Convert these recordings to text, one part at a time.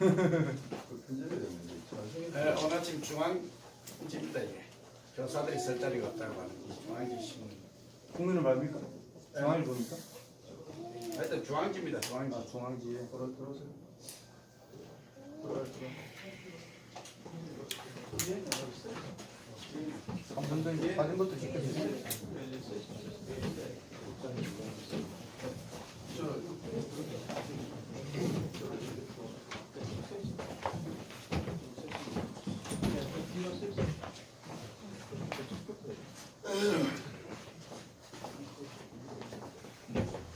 오늘 아침 중앙지입니다. 이게 교사들이 쓸 자리가 없다고 하는 이 중앙지 신문. 국민은 말입니까? 중앙일 봅니까? 하여튼 중앙지입니다. 중앙지. 아, 중앙지에 들어오세요. 한 번 더 이제 사진부터 찍혀주세요.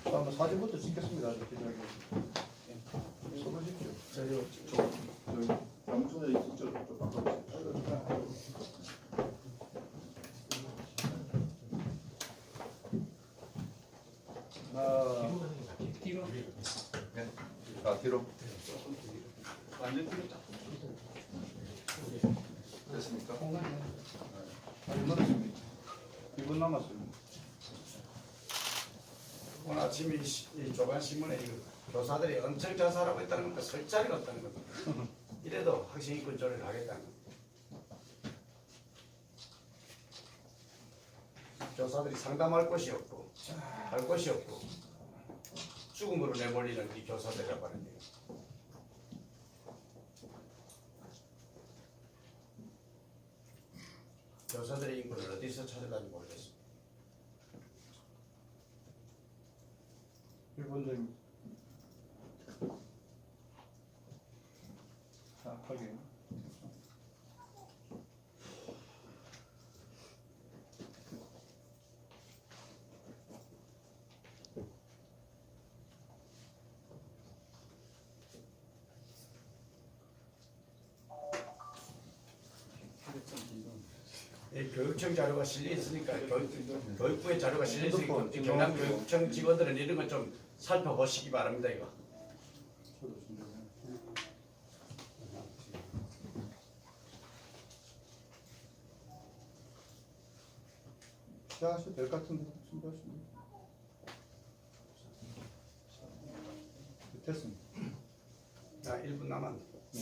한번 사진부터 찍겠습니다. 이렇게 저기 써보십시오. 양쪽에 직접 좀 바꿔주세요. 뒤로. 네. 아, 뒤로. 완전 뒤로 딱. 됐습니까? 얼마나 됩니까? 2분 남았어요. 오늘 아침에 이 조간 신문에 이거 교사들이 엄청 자살하고 있다는 겁니다. 설 자리가 없다는 겁니다. 이래도 학생인권 조례를 하겠다는 겁니다. 교사들이 상담할 곳이 없고 할 곳이 없고 죽음으로 내몰리는 이 교사들이라고 하는데요. 교사들의 인권을 어디서 찾아다니 모르겠습니다. 1분 전입니다. 자, 확인. 교육청 자료가 실려 있으니까 교육부의 자료가 실려 있으니까 경남 교육청 직원들은 이런 거 좀 살펴보시기 바랍니다. 이거. 시작하셔도 될 것 같은데 준비하시면 됐습니다. 1분 남았네. 네.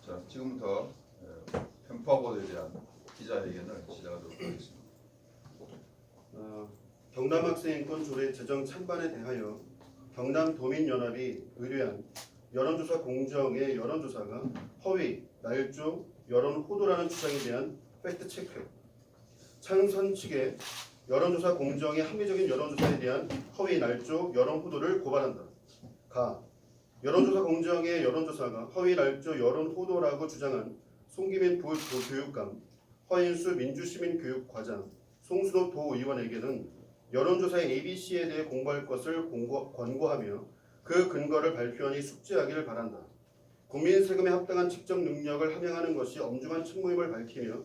자, 지금부터 편파보도에 대한 기자회견을 시작하도록 하겠습니다. 경남학생인권 조례 제정 찬반에 대하여 경남도민연합이 의뢰한 여론조사 공정의 여론조사가 허위, 날조, 여론 호도라는 주장에 대한 팩트체크. 찬성 측의 여론조사 공정의 합리적인 여론조사에 대한 허위, 날조, 여론 호도를 고발한다. 가. 여론조사 공정의 여론조사가 허위, 날조, 여론 호도라고 주장한 송기민 부교육감, 허인수 민주시민교육과장, 송순호 도의원에게는 여론조사의 ABC에 대해 공부할 것을 권고하며 그 근거를 발표하니 숙지하기를 바란다. 국민 세금에 합당한 측정 능력을 함양하는 것이 엄중한 책무임을 밝히며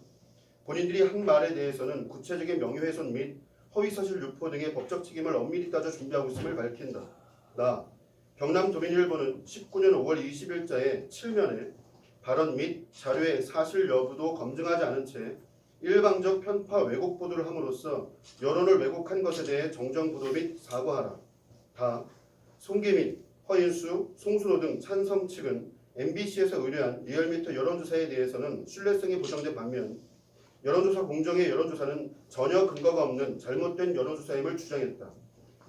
본인들이 한 말에 대해서는 구체적인 명예훼손 및 허위사실 유포 등의 법적 책임을 엄밀히 따져 준비하고 있음을 밝힌다. 나 경남도민일보는 19년 5월 20일자에 7면에 발언 및 자료의 사실 여부도 검증하지 않은 채 일방적 편파 왜곡 보도를 함으로써 여론을 왜곡한 것에 대해 정정 보도 및 사과하라. 다 송기민, 허인수, 송순호 등 찬성 측은 MBC에서 의뢰한 리얼미터 여론조사에 대해서는 신뢰성이 보장된 반면 여론조사 공정의 여론조사는 전혀 근거가 없는 잘못된 여론조사임을 주장했다.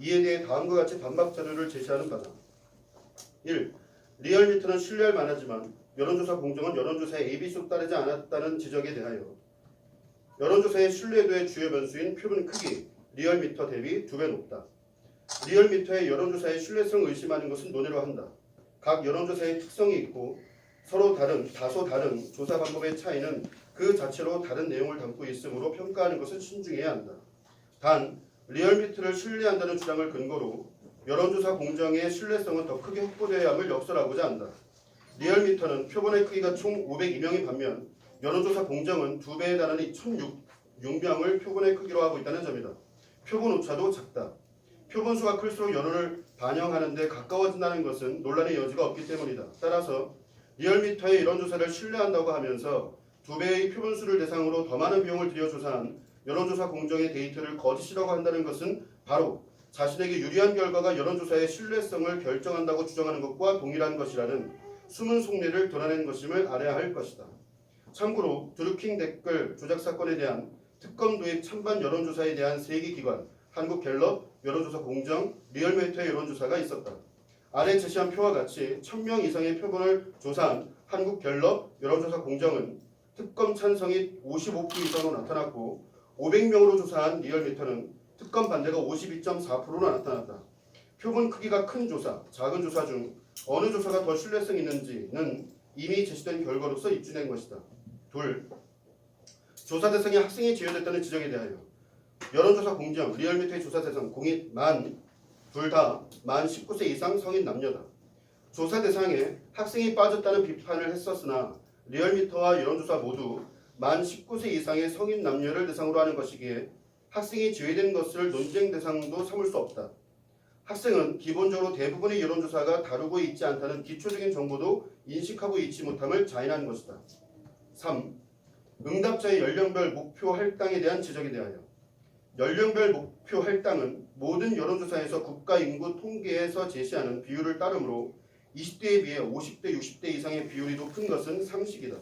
이에 대해 다음과 같이 반박 자료를 제시하는 바다. 1. 리얼미터는 신뢰할 만하지만 여론조사 공정은 여론조사의 ABC로 따르지 않았다는 지적에 대하여 여론조사의 신뢰도의 주요 변수인 표본 크기, 리얼미터 대비 2배 높다. 리얼미터의 여론조사의 신뢰성을 의심하는 것은 논외로 한다. 각 여론조사의 특성이 있고 서로 다소 다른 조사 방법의 차이는 그 자체로 다른 내용을 담고 있으므로 평가하는 것은 신중해야 한다. 단, 리얼미터를 신뢰한다는 주장을 근거로 여론조사 공정의 신뢰성은 더 크게 확보되어야 함을 역설하고자 한다. 리얼미터는 표본의 크기가 총 502명인 반면 여론조사 공정은 2배에 달하는 1006명을 표본의 크기로 하고 있다는 점이다. 표본 오차도 작다. 표본수가 클수록 여론을 반영하는 데 가까워진다는 것은 논란의 여지가 없기 때문이다. 따라서 리얼미터의 여론조사를 신뢰한다고 하면서 2배의 표본수를 대상으로 더 많은 비용을 들여 조사한 여론조사 공정의 데이터를 거짓이라고 한다는 것은 바로 자신에게 유리한 결과가 여론조사의 신뢰성을 결정한다고 주장하는 것과 동일한 것이라는 숨은 속내를 드러낸 것임을 알아야 할 것이다. 참고로 드루킹 댓글 조작 사건에 대한 특검 도입 찬반 여론조사에 대한 3개 기관 한국갤럽, 여론조사공정, 리얼미터의 여론조사가 있었다. 아래 제시한 표와 같이 1000명 이상의 표본을 조사한 한국갤럽, 여론조사공정은 특검 찬성이 55% 이상으로 나타났고 500명으로 조사한 리얼미터는 특검 반대가 52.4%로 나타났다. 표본 크기가 큰 조사, 작은 조사 중 어느 조사가 더 신뢰성 있는지는 이미 제시된 결과로서 입증된 것이다. 둘, 조사 대상이 학생이 제외됐다는 지적에 대하여 여론조사 공정, 리얼미터의 조사 대상 공익 둘 다 만 19세 이상 성인 남녀다. 조사 대상에 학생이 빠졌다는 비판을 했었으나 리얼미터와 여론조사 모두 만 19세 이상의 성인 남녀를 대상으로 하는 것이기에 학생이 제외된 것을 논쟁 대상도 삼을 수 없다. 학생은 기본적으로 대부분의 여론조사가 다루고 있지 않다는 기초적인 정보도 인식하고 있지 못함을 자인한 것이다. 3. 응답자의 연령별 목표 할당에 대한 지적에 대하여 연령별 목표 할당은 모든 여론조사에서 국가인구 통계에서 제시하는 비율을 따르므로 20대에 비해 50대, 60대 이상의 비율이 높은 것은 상식이다.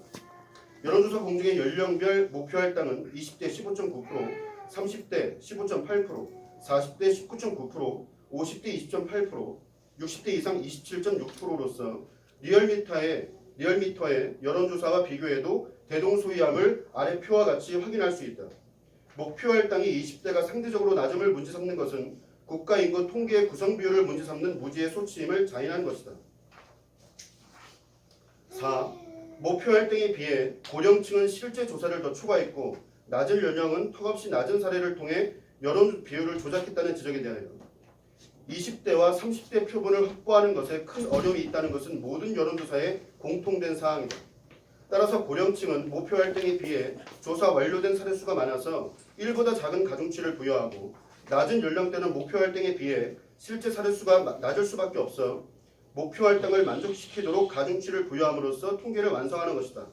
여론조사 공정의 연령별 목표 할당은 20대 15.9%, 30대 15.8%, 40대 19.9%, 50대 20.8%, 60대 이상 27.6%로서 리얼미터의 여론조사와 비교해도 대동소이함을 아래 표와 같이 확인할 수 있다. 목표 할당이 20대가 상대적으로 낮음을 문제 삼는 것은 국가인구 통계의 구성 비율을 문제 삼는 무지의 소치임을 자인한 것이다. 4. 목표 할당에 비해 고령층은 실제 조사를 더 초과했고 낮은 연령은 턱없이 낮은 사례를 통해 여론 비율을 조작했다는 지적에 대하여 20대와 30대 표본을 확보하는 것에 큰 어려움이 있다는 것은 모든 여론조사에 공통된 사항이다. 따라서 고령층은 목표 할당에 비해 조사 완료된 사례 수가 많아서 1보다 작은 가중치를 부여하고 낮은 연령대는 목표 할당에 비해 실제 사례 수가 낮을 수밖에 없어 목표 할당을 만족시키도록 가중치를 부여함으로써 통계를 완성하는 것이다.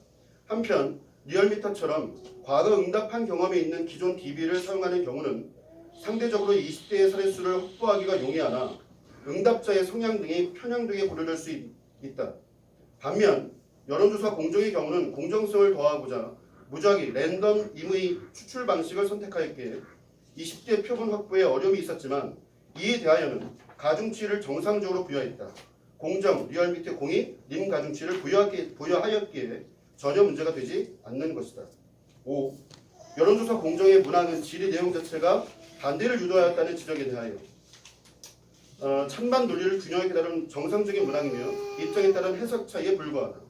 한편 리얼미터처럼 과거 응답한 경험이 있는 기존 DB를 사용하는 경우는 상대적으로 20대의 사례 수를 확보하기가 용이하나 응답자의 성향 등이 편향되게 고려될 수 있다. 반면 여론조사 공정의 경우는 공정성을 더하고자 무작위 랜덤 임의 추출 방식을 선택하였기에 20대 표본 확보에 어려움이 있었지만 이에 대하여는 가중치를 정상적으로 부여했다. 공정, 리얼미터 공이 림 가중치를 부여하였기에 전혀 문제가 되지 않는 것이다. 5. 여론조사 공정의 문항은 질의 내용 자체가 반대를 유도하였다는 지적에 대하여 찬반 논리를 균형하게 다룬 정상적인 문항이며 입장에 따른 해석 차이에 불과하다.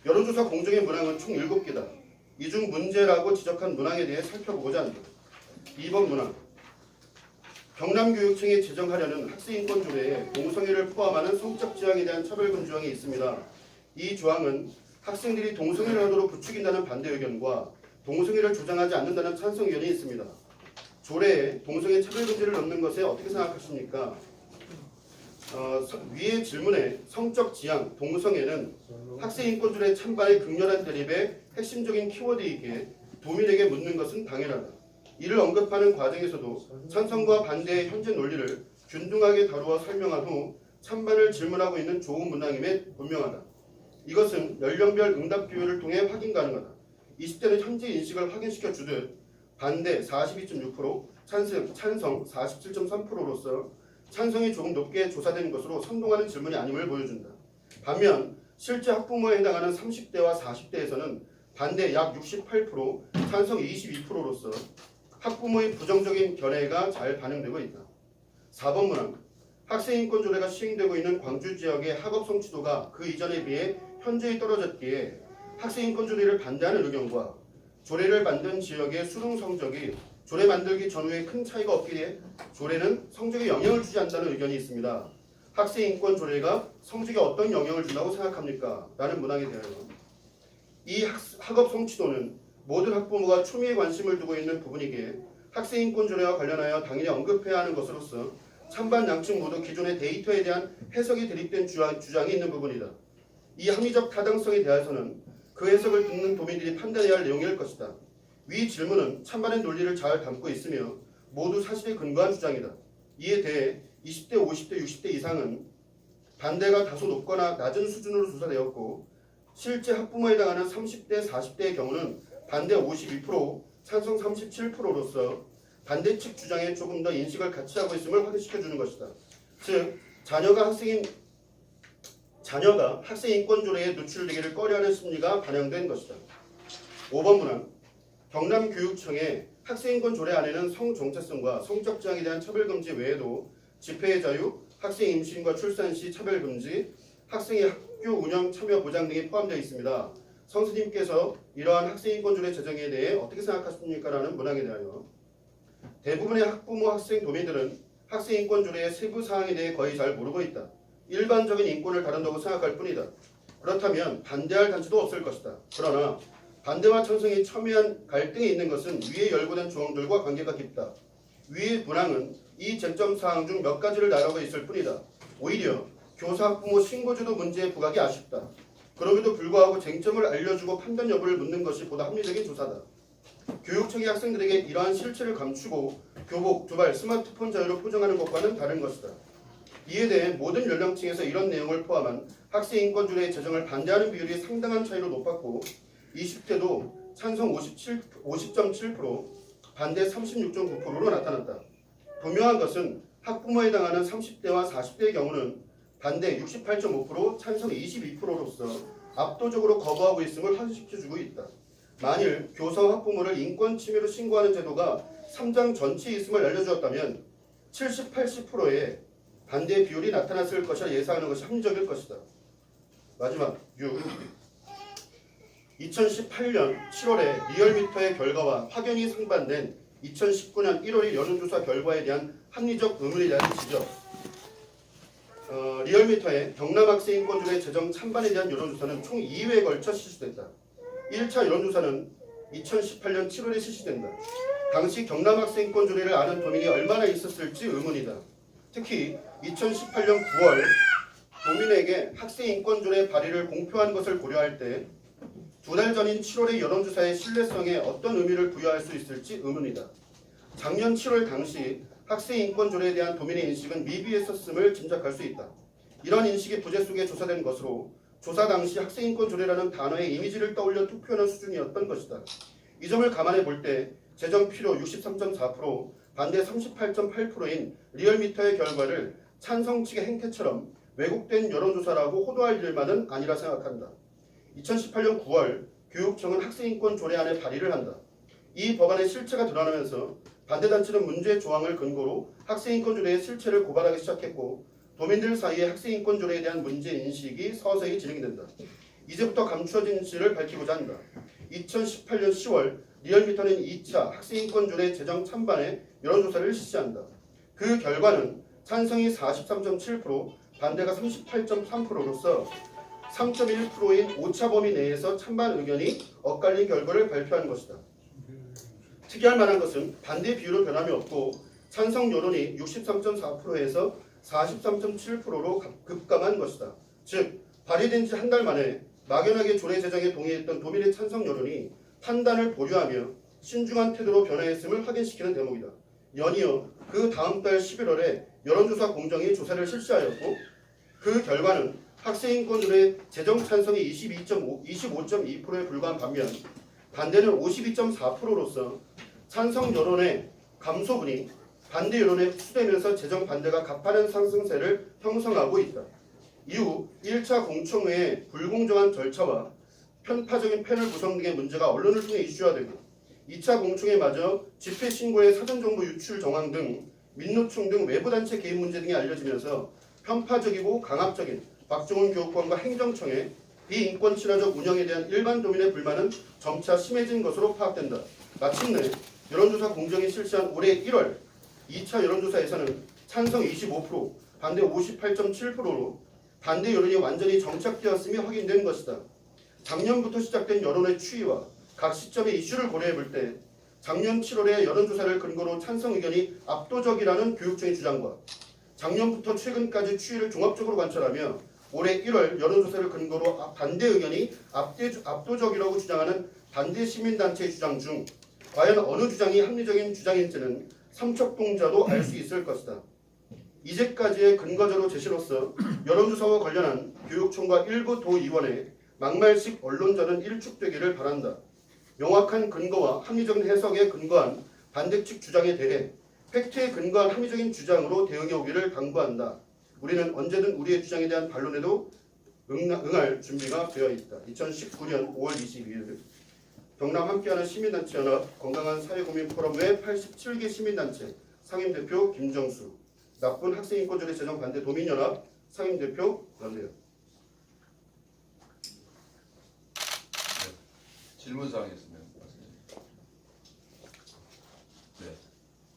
여론조사 공정의 문항은 총 7개다. 이 중 문제라고 지적한 문항에 대해 살펴보고자 한다. 2번 문항. 경남교육청이 제정하려는 학생인권 조례에 동성애를 포함하는 성적 지향에 대한 차별금 조항이 있습니다. 이 조항은 학생들이 동성애를 하도록 부추긴다는 반대 의견과 동성애를 조장하지 않는다는 찬성 의견이 있습니다. 조례에 동성애 차별금지를 넣는 것에 어떻게 생각하십니까? 위의 질문에 성적 지향, 동성애는 학생인권조례 찬반의 극렬한 대립의 핵심적인 키워드이기에 도민에게 묻는 것은 당연하다. 이를 언급하는 과정에서도 찬성과 반대의 현재 논리를 균등하게 다루어 설명한 후 찬반을 질문하고 있는 좋은 문항임에 분명하다. 이것은 연령별 응답 비율을 통해 확인 가능하다. 20대는 현재 인식을 확인시켜 주듯 반대 42.6%, 찬성 47.3%로서 찬성이 조금 높게 조사된 것으로 선동하는 질문이 아님을 보여준다. 반면 실제 학부모에 해당하는 30대와 40대에서는 반대 약 68%, 찬성 22%로서 학부모의 부정적인 견해가 잘 반영되고 있다. 4번 문항. 학생인권조례가 시행되고 있는 광주 지역의 학업 성취도가 그 이전에 비해 현저히 떨어졌기에 학생인권조례를 반대하는 의견과 조례를 만든 지역의 수능 성적이 조례 만들기 전후에 큰 차이가 없기에 조례는 성적에 영향을 주지 않는다는 의견이 있습니다. 학생인권조례가 성적에 어떤 영향을 준다고 생각합니까? 라는 문항에 대하여 이 학업 성취도는 모든 학부모가 초미의 관심을 두고 있는 부분이기에 학생인권조례와 관련하여 당연히 언급해야 하는 것으로서 찬반 양측 모두 기존의 데이터에 대한 해석이 대립된 주장이 있는 부분이다. 이 합리적 타당성에 대해서는 그 해석을 듣는 도민들이 판단해야 할 내용일 것이다. 위 질문은 찬반의 논리를 잘 담고 있으며 모두 사실에 근거한 주장이다. 이에 대해 20대, 50대, 60대 이상은 반대가 다소 높거나 낮은 수준으로 조사되었고 실제 학부모에 해당하는 30대, 40대의 경우는 반대 52%, 찬성 37%로서 반대 측 주장에 조금 더 인식을 같이 하고 있음을 확인시켜주는 것이다. 즉 자녀가 학생 인권 조례에 노출되기를 꺼려하는 심리가 반영된 것이다. 5번 문항 경남교육청의 학생인권 조례 안에는 성 정체성과 성적 지향에 대한 차별 금지 외에도 집회의 자유, 학생 임신과 출산 시 차별 금지, 학생의 학교 운영 참여 보장 등이 포함되어 있습니다. 선생님께서 이러한 학생인권 조례 제정에 대해 어떻게 생각하십니까? 라는 문항에 대하여 대부분의 학부모, 학생, 도민들은 학생인권 조례의 세부 사항에 대해 거의 잘 모르고 있다. 일반적인 인권을 다룬다고 생각할 뿐이다. 그렇다면 반대할 단체도 없을 것이다. 그러나 반대와 찬성이 첨예한 갈등이 있는 것은 위에 열거된 조항들과 관계가 깊다. 위의 문항은 이 쟁점 사항 중 몇 가지를 나열하고 있을 뿐이다. 오히려 교사, 학부모, 신고제도 문제의 부각이 아쉽다. 그럼에도 불구하고 쟁점을 알려주고 판단 여부를 묻는 것이 보다 합리적인 조사다. 교육청이 학생들에게 이러한 실체를 감추고 교복, 두발, 스마트폰 자유를 포장하는 것과는 다른 것이다. 이에 대해 모든 연령층에서 이런 내용을 포함한 학생인권조례 제정을 반대하는 비율이 상당한 차이로 높았고 20대도 찬성 50.7%, 반대 36.9%로 나타났다. 분명한 것은 학부모에 해당하는 30대와 40대의 경우는 반대 68.5%, 찬성 22%로서 압도적으로 거부하고 있음을 확인시켜주고 있다. 만일 교사와 학부모를 인권 침해로 신고하는 제도가 3장 전체에 있음을 알려주었다면 70, 80%의 반대 비율이 나타났을 것이라 예상하는 것이 합리적일 것이다. 마지막 6. 2018년 7월에 리얼미터의 결과와 확연히 상반된 2019년 1월의 여론조사 결과에 대한 합리적 의문에 대한 지적. 리얼미터의 경남학생인권조례 제정 찬반에 대한 여론조사는 총 2회에 걸쳐 실시됐다. 1차 여론조사는 2018년 7월에 실시된다. 당시 경남학생인권조례를 아는 도민이 얼마나 있었을지 의문이다. 특히 2018년 9월 도민에게 학생인권조례 발의를 공표한 것을 고려할 때 두 달 전인 7월의 여론조사의 신뢰성에 어떤 의미를 부여할 수 있을지 의문이다. 작년 7월 당시 학생인권조례에 대한 도민의 인식은 미비했었음을 짐작할 수 있다. 이런 인식이 부재 속에 조사된 것으로 조사 당시 학생인권조례라는 단어의 이미지를 떠올려 투표하는 수준이었던 것이다. 이 점을 감안해 볼 때 제정 필요 63.4%, 반대 38.8%인 리얼미터의 결과를 찬성 측의 행태처럼 왜곡된 여론조사라고 호도할 일만은 아니라 생각한다. 2018년 9월 교육청은 학생인권 조례안에 발의를 한다. 이 법안의 실체가 드러나면서 반대단체는 문제 조항을 근거로 학생인권 조례의 실체를 고발하기 시작했고 도민들 사이에 학생인권 조례에 대한 문제인식이 서서히 진행이 된다. 이제부터 감추어진 진실을 밝히고자 한다. 2018년 10월 리얼미터는 2차 학생인권 조례 제정 찬반의 여론조사를 실시한다. 그 결과는 찬성이 43.7%, 반대가 38.3%로서 3.1%인 오차 범위 내에서 찬반 의견이 엇갈린 결과를 발표한 것이다. 특이할 만한 것은 반대 비율은 변함이 없고 찬성 여론이 63.4%에서 43.7%로 급감한 것이다. 즉 발의된 지 한 달 만에 막연하게 조례 제정에 동의했던 도민의 찬성 여론이 판단을 보류하며 신중한 태도로 변화했음을 확인시키는 대목이다. 연이어 그 다음 달 11월에 여론조사 공정이 조사를 실시하였고 그 결과는 학생인권조례 제정 찬성이 25.2%에 불과한 반면 반대는 52.4%로서 찬성 여론의 감소분이 반대 여론에 흡수되면서 제정 반대가 가파른 상승세를 형성하고 있다. 이후 1차 공청회의 불공정한 절차와 편파적인 패널 구성 등의 문제가 언론을 통해 이슈화되고 2차 공청회마저 집회 신고의 사전정보 유출 정황 등 민노총 등 외부단체 개입 문제 등이 알려지면서 편파적이고 강압적인 박종훈 교육감과 행정청의 비인권 친화적 운영에 대한 일반 도민의 불만은 점차 심해진 것으로 파악된다. 마침내 여론조사 공정이 실시한 올해 1월 2차 여론조사에서는 찬성 25%, 반대 58.7%로 반대 여론이 완전히 정착되었음이 확인된 것이다. 작년부터 시작된 여론의 추이와 각 시점의 이슈를 고려해 볼 때 작년 7월의 여론조사를 근거로 찬성 의견이 압도적이라는 교육청의 주장과 작년부터 최근까지 추이를 종합적으로 관찰하며 올해 1월 여론조사를 근거로 반대 의견이 압도적이라고 주장하는 반대 시민단체의 주장 중 과연 어느 주장이 합리적인 주장인지는 삼척동자도 알 수 있을 것이다. 이제까지의 근거자료 제시로서 여론조사와 관련한 교육청과 일부 도의원의 막말식 언론전은 일축되기를 바란다. 명확한 근거와 합리적인 해석에 근거한 반대측 주장에 대해 팩트에 근거한 합리적인 주장으로 대응해 오기를 당부한다. 우리는 언제든 우리의 주장에 대한 반론에도 응할 준비가 되어 있다. 2019년 5월 22일 경남 함께하는 시민단체연합 건강한 사회고민 포럼 외 87개 시민단체 상임대표 김정수, 나쁜 학생인권조례 제정 반대 도민연합 상임대표 연대요. 질문 사항이 있으면 말씀해주세요.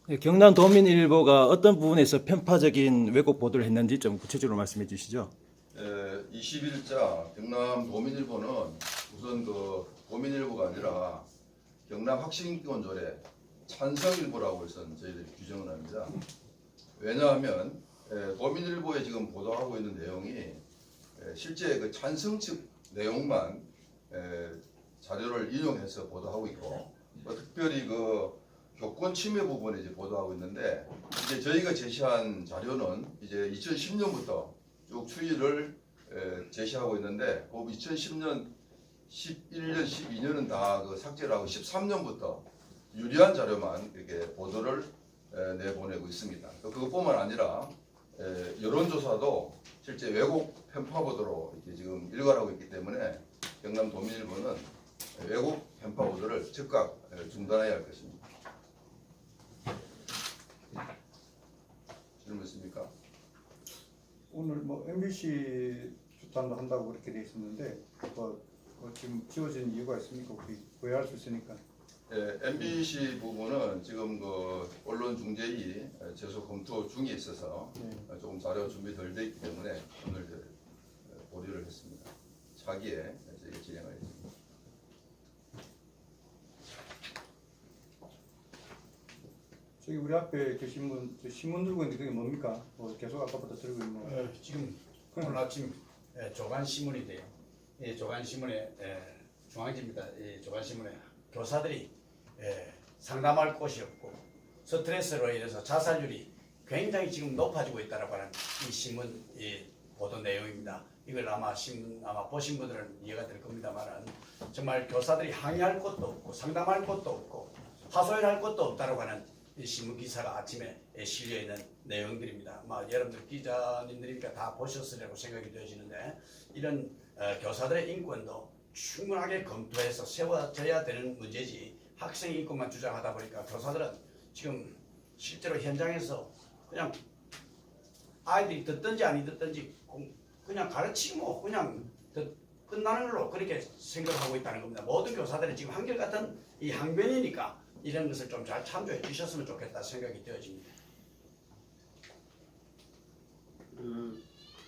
네, 경남도민일보가 어떤 부분에서 편파적인 왜곡 보도를 했는지 좀 구체적으로 말씀해 주시죠. 20일자 경남도민일보는 우선 그 도민일보가 아니라 경남학생인권조례 찬성일보라고 해서 저희들이 규정을 합니다. 왜냐하면 도민일보에 지금 보도하고 있는 내용이 실제 그 찬성 측 내용만 자료를 인용해서 보도하고 있고 특별히 그 교권 침해 부분에 이제 보도하고 있는데 이제 저희가 제시한 자료는 이제 2010년부터 쭉 추이를 제시하고 있는데 그 2010년, 11년, 12년은 다 그 삭제를 하고 13년부터 유리한 자료만 이렇게 보도를 내보내고 있습니다. 그것뿐만 아니라 여론조사도 실제 왜곡 편파 보도로 이렇게 지금 일관하고 있기 때문에 경남도민일보는 왜곡 편파 보도를 즉각 중단해야 할 것입니다. 질문 있습니까? 오늘 뭐 MBC 주탄도 한다고 그렇게 돼 있었는데 지금 지워진 이유가 있습니까? 혹시 구애할 수 있으니까. MBC 부분은 지금 그 언론중재위 제소 검토 중에 있어서 조금 자료 준비 덜 돼 있기 때문에 오늘 보류를 했습니다. 차기에 저희가 진행하겠습니다. 저기 우리 앞에 계신 분, 저 신문 들고 있는데 그게 뭡니까? 계속 아까부터 들고 있는 거. 지금 오늘 아침 조간신문인데요. 이 조간신문에 중앙지입니다. 이 조간신문에 교사들이 상담할 곳이 없고 스트레스로 인해서 자살률이 굉장히 지금 높아지고 있다고 하는 이 신문 보도 내용입니다. 이걸 아마 보신 분들은 이해가 될 겁니다만 정말 교사들이 항의할 곳도 없고 상담할 곳도 없고 하소연할 곳도 없다고 하는 이 신문 기사가 아침에 실려 있는 내용들입니다. 여러분들 기자님들이니까 다 보셨으리라고 생각이 되어지는데 이런 교사들의 인권도 충분하게 검토해서 세워져야 되는 문제지 학생 인권만 주장하다 보니까 교사들은 지금 실제로 현장에서 그냥 아이들이 듣든지 안 듣든지 그냥 가르치고 그냥 끝나는 걸로 그렇게 생각하고 있다는 겁니다. 모든 교사들은 지금 한결같은 이 항변이니까 이런 것을 좀 잘 참조해 주셨으면 좋겠다 생각이 되어집니다.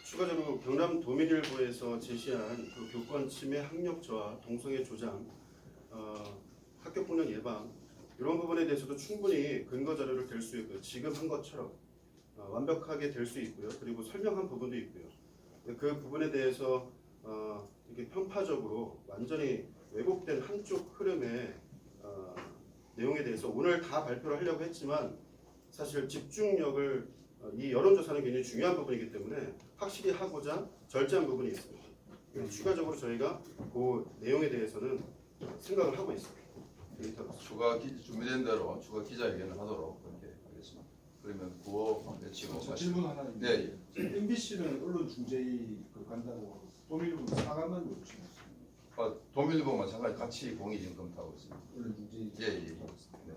추가적으로 경남도민일보에서 제시한 그 교권 침해 학력 저하, 동성애 조장, 학교폭력 예방 이런 부분에 대해서도 충분히 근거 자료를 댈 수 있고요. 지금 한 것처럼 완벽하게 될 수 있고요. 그리고 설명한 부분도 있고요. 그 부분에 대해서 이렇게 편파적으로 완전히 왜곡된 한쪽 흐름의 내용에 대해서 오늘 다 발표를 하려고 했지만 사실 집중력을 이 여론조사는 굉장히 중요한 부분이기 때문에 확실히 하고자 절제한 부분이 있습니다. 추가적으로 저희가 그 내용에 대해서는 생각을 하고 있습니다. 준비된 대로 추가 기자회견을 하도록 그렇게 하겠습니다. 그러면 구호 외치고 질문 하나 있는데 네, MBC는 언론중재위 간다고 도민일보는 사과만 요청했습니다. 도민일보 마찬가지 같이 공의 지금 검토하고 있습니다. 언론중재위 예. 네.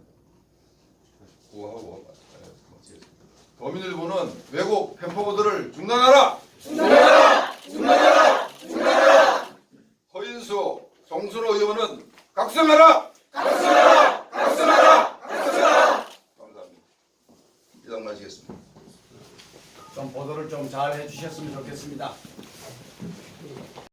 구호하고 마치겠습니다. 도민일보는 왜곡 편파 보도를 중단하라! 중단하라! 허인수, 정순호 의원은 각성하라! 감사합니다. 이상 마치겠습니다. 좀 보도를 좀 잘 해주셨으면 좋겠습니다.